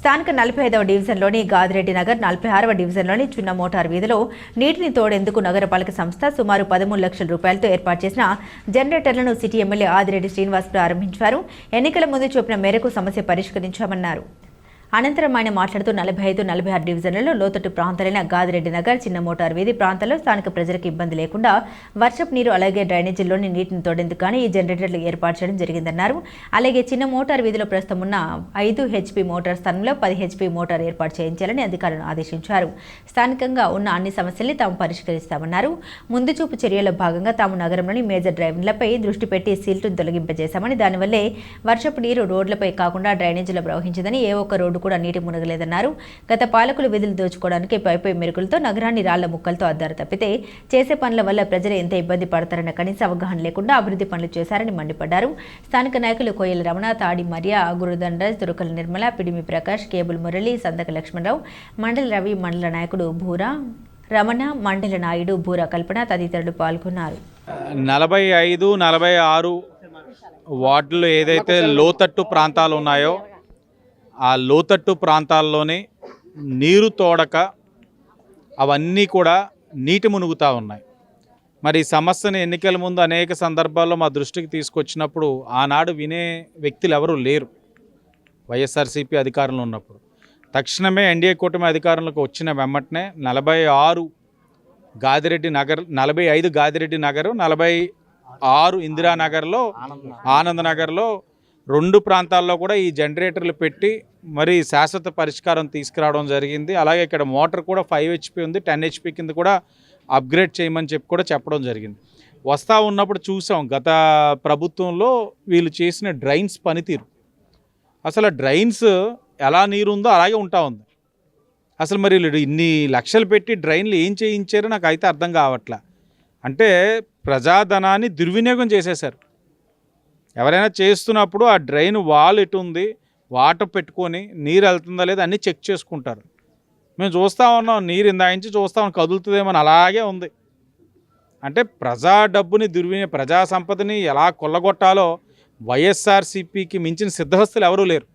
స్థానిక 45వ డివిజన్లోని గాదిరెడ్డి నగర్, 46వ డివిజన్లోని చిన్న మోటార్ వీధిలో నీటిని తోడేందుకు నగరపాలక సంస్థ సుమారు 13 లక్షల రూపాయలతో ఏర్పాటు చేసిన జనరేటర్లను సిటీ ఎమ్మెల్యే ఆదిరెడ్డి శ్రీనివాస్ ప్రారంభించారు. ఎన్నికల ముందు చూపిన మేరకు సమస్య పరిష్కరించామన్నారు. అనంతరం ఆయన మాట్లాడుతూ 45, 46 డివిజన్లలో లోతట్టు ప్రాంతాలైన గాదిరెడ్డి నగర్, చిన్న మోటార్ వీధి ప్రాంతాల్లో స్థానిక ప్రజలకు ఇబ్బంది లేకుండా వర్షపు నీరు అలాగే డ్రైనేజీల్లోని నీటిని తోడేందుకు కానీ ఈ జనరేటర్లు ఏర్పాటు చేయడం జరిగిందన్నారు. అలాగే చిన్న మోటార్ వీధిలో ప్రస్తుతం ఉన్న 5 HP మోటార్ స్థానంలో 10 HP మోటార్ ఏర్పాటు చేయించాలని అధికారులను ఆదేశించారు. స్థానికంగా ఉన్న అన్ని సమస్యల్ని తాము పరిష్కరిస్తామన్నారు. ముందు చూపు చర్యల్లో భాగంగా తాము నగరంలోని మేజర్ డ్రైన్లపై దృష్టి పెట్టి సీల్టును తొలగింపజేశామని, దానివల్లే వర్షపు నీరు రోడ్లపై కాకుండా డ్రైనేజీలో ప్రవహించిందని, ఏ ఒక్క రోడ్డు కూడా నీటి మునగలేదన్నారు. గత పాలకులు విధులు దోచుకోవడానికి పై మెరుగులతో నగరాన్ని రాళ్ల ముక్కలతో అద్దారు తప్పితే చేసే పనుల వల్ల ప్రజలు ఎంత ఇబ్బంది పడతారన్న కనీస అవగాహన లేకుండా అభివృద్ధి పనులు చేశారని మండిపడ్డారు. స్థానిక నాయకులు కోయల రమణ, తాడి మరియ, గురుదండరాజ్, తురుకల నిర్మల, పిడిమి ప్రకాష్, కేబుల్ మురళి, సందక లక్ష్మణరావు, మండల రవి, మండల నాయకుడు భూరా రమణ, మండల నాయుడు భూరా కల్పన తదితరులు పాల్గొన్నారు. 45, 46 వార్డులు ఏదైతే లోతట్టు ప్రాంతాలు ఉన్నాయో ఆ లోతట్టు ప్రాంతాల్లోనే నీరు తోడక అవన్నీ కూడా నీటి మునుగుతూ ఉన్నాయి. మరి ఈ సమస్యను ఎన్నికల ముందు అనేక సందర్భాల్లో మా దృష్టికి తీసుకొచ్చినప్పుడు ఆనాడు వినే వ్యక్తులు ఎవరూ లేరు. వైఎస్ఆర్సీపీ అధికారంలో ఉన్నప్పుడు తక్షణమే ఎన్డీఏ కూటమి అధికారంలోకి వచ్చిన వెమ్మటనే 46 గాదిరెడ్డి నగర్, 45 గాదిరెడ్డి నగరు, 46 ఇందిరానగర్లో, ఆనందనగర్లో 2 ప్రాంతాల్లో కూడా ఈ జనరేటర్లు పెట్టి మరి శాశ్వత పరిష్కారం తీసుకురావడం జరిగింది. అలాగే ఇక్కడ మోటార్ కూడా 5 HP ఉంది, 10 HP కింద కూడా అప్గ్రేడ్ చేయమని చెప్పి కూడా చెప్పడం జరిగింది. వస్తూ ఉన్నప్పుడు చూసాం గత ప్రభుత్వంలో వీళ్ళు చేసిన డ్రైన్స్ పనితీరు. అసలు డ్రైన్స్ ఎలా నీరు ఉందో అలాగే ఉంటా ఉంది. అసలు మరి వీళ్ళు ఇన్ని లక్షలు పెట్టి డ్రైన్లు ఏం చేయించారో నాకు అయితే అర్థం కావట్లే. అంటే ప్రజాధనాన్ని దుర్వినియోగం చేసేశారు. ఎవరైనా చేస్తున్నప్పుడు ఆ డ్రైన్ వాల్ ఎటు ఉంది, వాటర్ పెట్టుకొని నీరు వెళ్తుందా లేదా అన్నీ చెక్ చేసుకుంటారు. మేము చూస్తూ ఉన్నాం, నీరు ఇందాయించి చూస్తాం కదులుతుందేమని అలాగే ఉంది. అంటే ప్రజా డబ్బుని ప్రజా సంపదని ఎలా కొల్లగొట్టాలో వైఎస్ఆర్సీపీకి మించిన సిద్ధహస్తులు ఎవరూ లేరు.